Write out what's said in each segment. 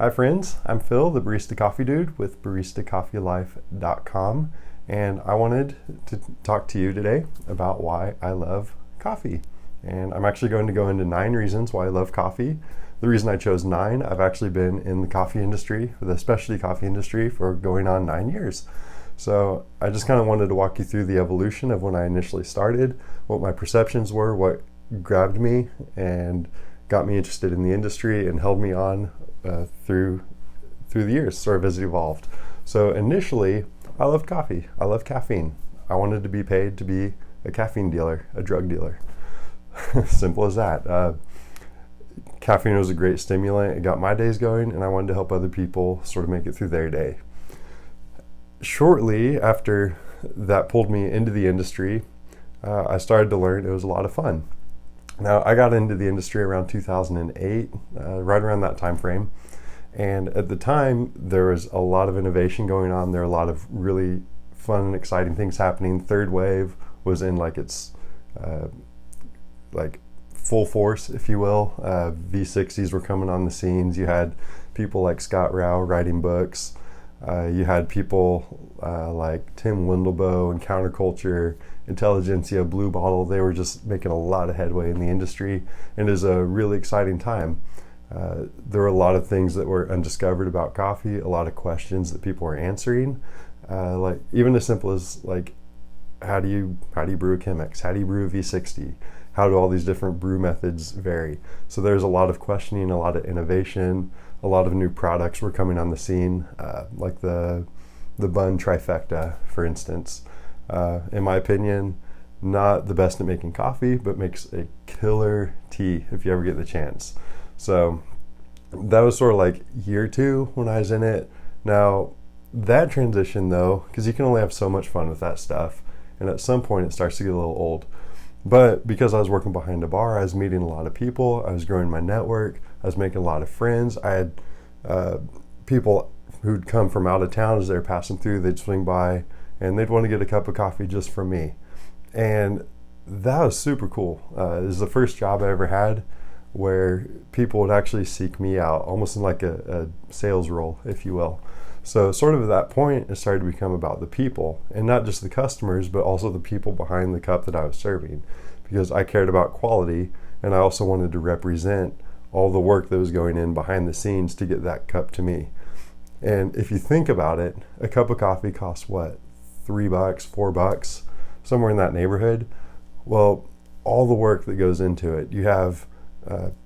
Hi friends, I'm Phil, the Barista Coffee Dude with baristacoffeelife.com, and I wanted to talk to you today about why I love coffee. And I'm actually going to go into 9 reasons why I love coffee. The reason I chose 9, I've actually been in the coffee industry, the specialty coffee industry, for going on 9 years. So I just kind of wanted to walk you through the evolution of when I initially started, what my perceptions were, what grabbed me and got me interested in the industry and held me on through the years, sort of as it evolved. So initially, I loved coffee. I love caffeine. I wanted to be paid to be a caffeine dealer, a drug dealer. Simple as that. Caffeine was a great stimulant. It got my days going, and I wanted to help other people sort of make it through their day. Shortly after that pulled me into the industry, I started to learn it was a lot of fun. Now, I got into the industry around 2008, right around that time frame. And at the time, there was a lot of innovation going on. There were a lot of really fun and exciting things happening. Third wave was in its full force, if you will. V60s were coming on the scenes. You had people like Scott Rao writing books. You had people like Tim Wendelboe and Counterculture, Intelligentsia, Blue Bottle. They were just making a lot of headway in the industry, and it was a really exciting time. There were a lot of things that were undiscovered about coffee, a lot of questions that people were answering, like even as simple as how do you brew a Chemex? How do you brew a V60? How do all these different brew methods vary? So there's a lot of questioning, a lot of innovation, a lot of new products were coming on the scene, like the bun trifecta, for instance. In my opinion, not the best at making coffee, but makes a killer tea if you ever get the chance. So that was sort of like year 2 when I was in it. Now, that transition though, because you can only have so much fun with that stuff, and at some point it starts to get a little old. But because I was working behind a bar, I was meeting a lot of people, I was growing my network, I was making a lot of friends. I had people who'd come from out of town as they were passing through, they'd swing by and they'd want to get a cup of coffee just from me. And that was super cool. It was the first job I ever had where people would actually seek me out, almost in like a sales role, if you will. So sort of at that point, it started to become about the people, and not just the customers, but also the people behind the cup that I was serving, because I cared about quality, and I also wanted to represent all the work that was going in behind the scenes to get that cup to me. And if you think about it, a cup of coffee costs what? $3, $4, somewhere in that neighborhood. Well, all the work that goes into it. You have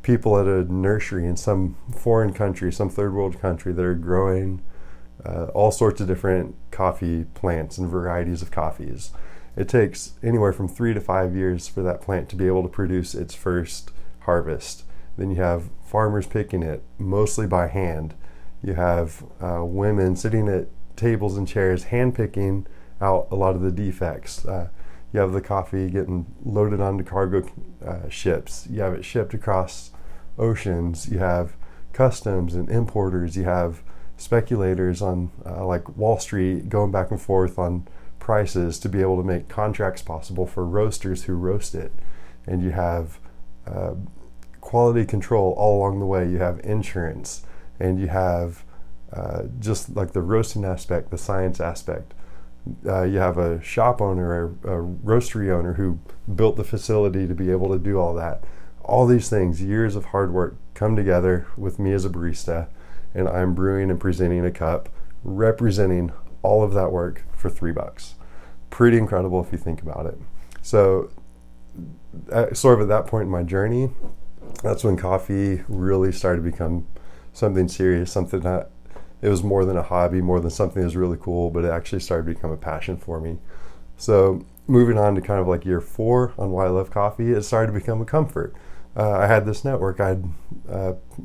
people at a nursery in some foreign country, some third world country, that are growing all sorts of different coffee plants and varieties of coffees. It takes anywhere from 3 to 5 years for that plant to be able to produce its first harvest. Then you have farmers picking it, mostly by hand. You have women sitting at tables and chairs, hand picking out a lot of the defects. You have the coffee getting loaded onto cargo ships. You have it shipped across oceans. You have customs and importers. You have speculators on like Wall Street going back and forth on prices to be able to make contracts possible for roasters who roast it. And you have quality control all along the way. You have insurance, and you have just like the roasting aspect, the science aspect. You have a shop owner, a roastery owner who built the facility to be able to do all that. All these things, years of hard work, come together with me as a barista, and I'm brewing and presenting a cup, representing all of that work for $3. Pretty incredible if you think about it. So sort of at that point in my journey, that's when coffee really started to become something serious, something that it was more than a hobby, more than something that was really cool, but it actually started to become a passion for me. So moving on to kind of like year 4 on why I love coffee, it started to become a comfort. I had this network. I had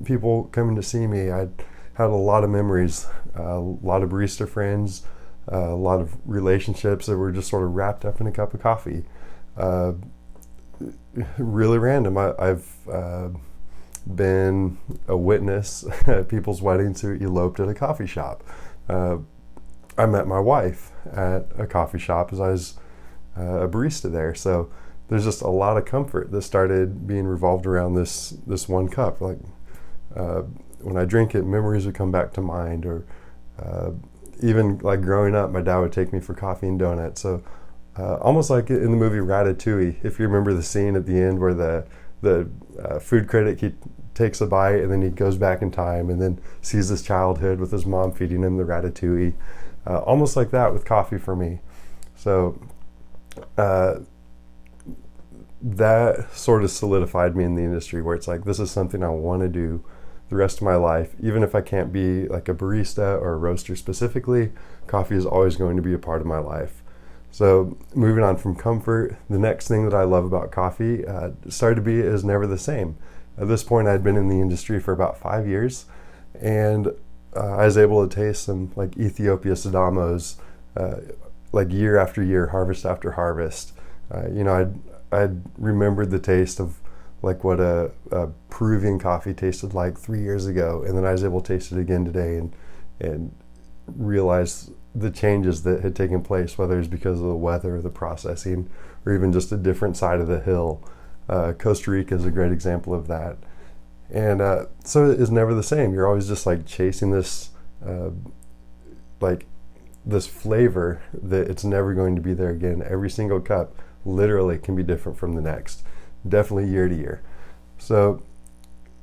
people coming to see me. I had a lot of memories, a lot of barista friends, a lot of relationships that were just sort of wrapped up in a cup of coffee. Really random. I've been a witness at people's weddings who eloped at a coffee shop. I met my wife at a coffee shop as I was a barista there. So there's just a lot of comfort that started being revolved around this one cup. when I drink it, memories would come back to mind. Or even like growing up, my dad would take me for coffee and donuts. So almost like in the movie Ratatouille, if you remember the scene at the end where the food critic, he takes a bite and then he goes back in time and then sees his childhood with his mom feeding him the ratatouille. Almost like that with coffee for me. So that sort of solidified me in the industry, where it's like, this is something I want to do the rest of my life. Even if I can't be like a barista or a roaster specifically, coffee is always going to be a part of my life. So moving on from comfort, the next thing that I love about coffee started to be is never the same. At this point, I'd been in the industry for about 5 years, and I was able to taste some like Ethiopia Sidamos, like year after year, harvest after harvest. I'd remembered the taste of like what a Peruvian coffee tasted like 3 years ago, and then I was able to taste it again today and realize the changes that had taken place, whether it's because of the weather, the processing, or even just a different side of the hill. Costa Rica is a great example of that. And so it is never the same. You're always just like chasing this like this flavor that it's never going to be there again. Every single cup literally can be different from the next, definitely year to year. So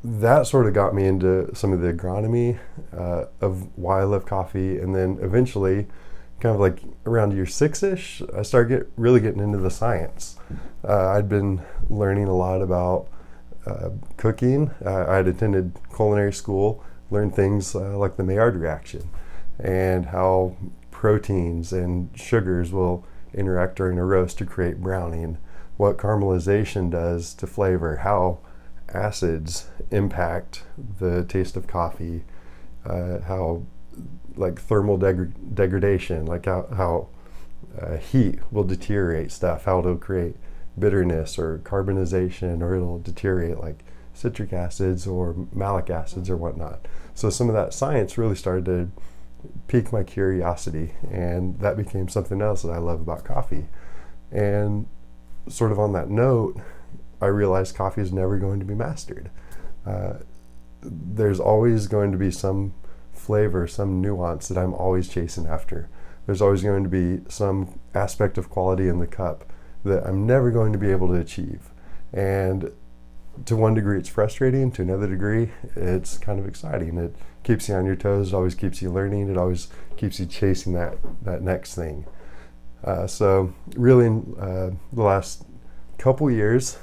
that sort of got me into some of the agronomy of why I love coffee. And then eventually, kind of like around year 6-ish, I started really getting into the science. I'd been learning a lot about cooking. I had attended culinary school, learned things like the Maillard reaction and how proteins and sugars will interact during a roast to create browning, what caramelization does to flavor, how acids impact the taste of coffee, how like thermal degradation, like how heat will deteriorate stuff, how it'll create bitterness or carbonization, or it'll deteriorate like citric acids or malic acids or whatnot. So some of that science really started to pique my curiosity, and that became something else that I love about coffee. And sort of on that note, I realized coffee is never going to be mastered. There's always going to be some flavor, some nuance that I'm always chasing after. There's always going to be some aspect of quality in the cup that I'm never going to be able to achieve. And to one degree it's frustrating, to another degree it's kind of exciting. It keeps you on your toes, it always keeps you learning, it always keeps you chasing that next thing. So really in the last couple years,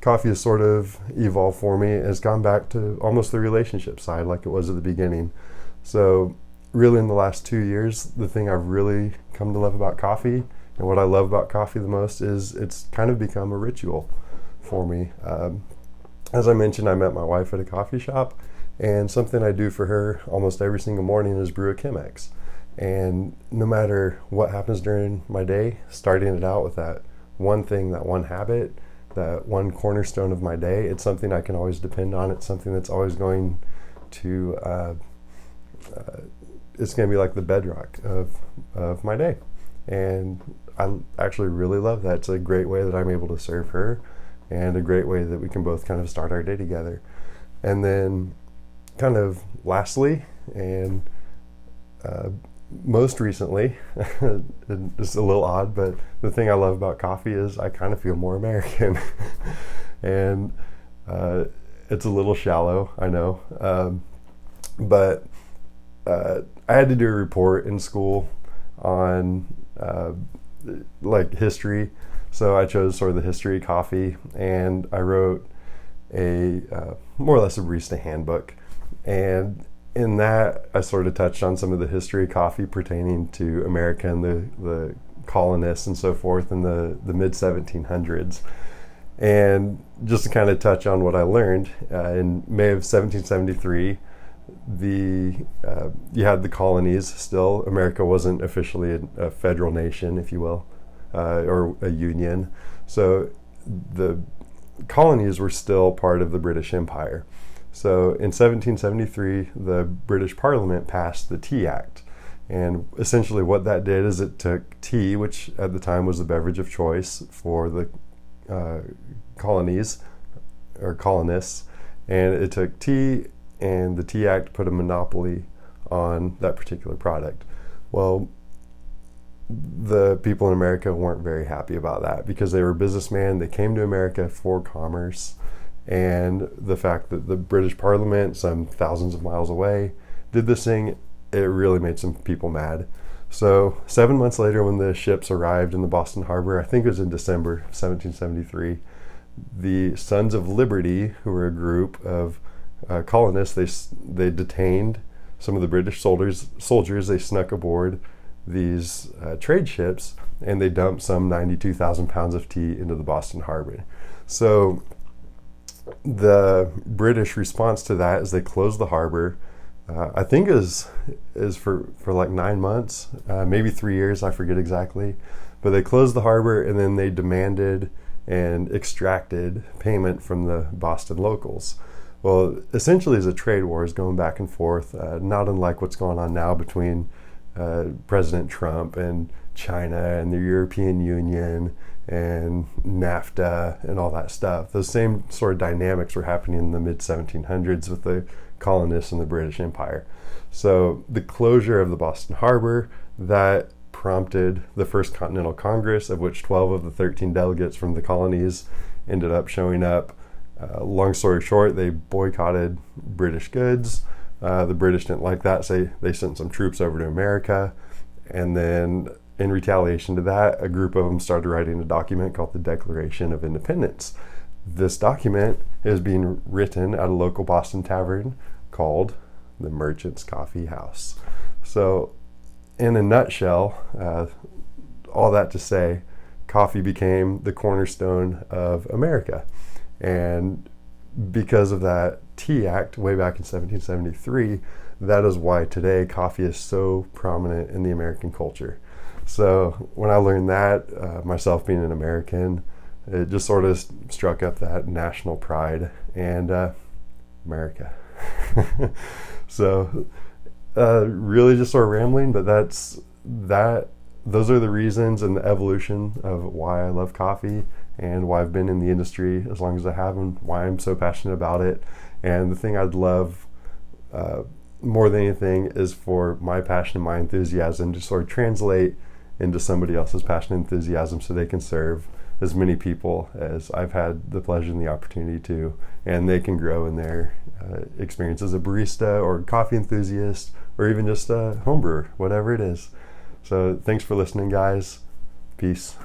coffee has sort of evolved for me. It's gone back to almost the relationship side like it was at the beginning. So really in the last 2 years, the thing I've really come to love about coffee, and what I love about coffee the most, is it's kind of become a ritual for me. As I mentioned, I met my wife at a coffee shop, and something I do for her almost every single morning is brew a Chemex. And no matter what happens during my day, starting it out with that one thing, that one habit, that one cornerstone of my day, it's something I can always depend on. It's something that's always going to it's going to be like the bedrock of my day. And I actually really love that. It's a great way that I'm able to serve her, and a great way that we can both kind of start our day together. And then kind of lastly, and most recently, it's a little odd, but the thing I love about coffee is I kind of feel more American. And it's a little shallow, I know. But I had to do a report in school on like history. So I chose sort of the history of coffee, and I wrote a more or less a barista handbook. And in that, I sort of touched on some of the history of coffee pertaining to America and the colonists and so forth in the mid 1700s. And just to kind of touch on what I learned, in May of 1773, you had the colonies still. America wasn't officially a federal nation, if you will, or a union. So the colonies were still part of the British Empire. So in 1773, the British Parliament passed the Tea Act. And essentially what that did is it took tea, which at the time was the beverage of choice for the colonies or colonists, and it took tea and the Tea Act put a monopoly on that particular product. Well, the people in America weren't very happy about that because they were businessmen. They came to America for commerce, and the fact that the British Parliament, some thousands of miles away, did this thing, it really made some people mad. So 7 months later, when the ships arrived in the Boston Harbor, I think it was in December 1773, the Sons of Liberty, who were a group of colonists, they detained some of the British soldiers. They snuck aboard these trade ships, and they dumped some 92,000 pounds of tea into the Boston Harbor. So the British response to that is they closed the harbor. I think is for like 9 months, maybe 3 years, I forget exactly. But they closed the harbor, and then they demanded and extracted payment from the Boston locals. Well, essentially, as a trade war is going back and forth, not unlike what's going on now between President Trump and China and the European Union and NAFTA and all that stuff. Those same sort of dynamics were happening in the mid-1700s with the colonists and the British Empire. So the closure of the Boston Harbor, that prompted the First Continental Congress, of which 12 of the 13 delegates from the colonies ended up showing up. Long story short, they boycotted British goods. The British didn't like that, so they sent some troops over to America. And then in retaliation to that, a group of them started writing a document called the Declaration of Independence. This document is being written at a local Boston tavern called the Merchant's Coffee House. So in a nutshell, all that to say, coffee became the cornerstone of America. And because of that Tea Act way back in 1773, that is why today coffee is so prominent in the American culture. So when I learned that, myself being an American, it just sort of struck up that national pride and America. So really just sort of rambling, but those are the reasons and the evolution of why I love coffee and why I've been in the industry as long as I have, and why I'm so passionate about it. And the thing I'd love more than anything is for my passion and my enthusiasm to sort of translate into somebody else's passion and enthusiasm, so they can serve as many people as I've had the pleasure and the opportunity to, and they can grow in their experience as a barista or coffee enthusiast, or even just a home brewer, whatever it is. So thanks for listening, guys. Peace.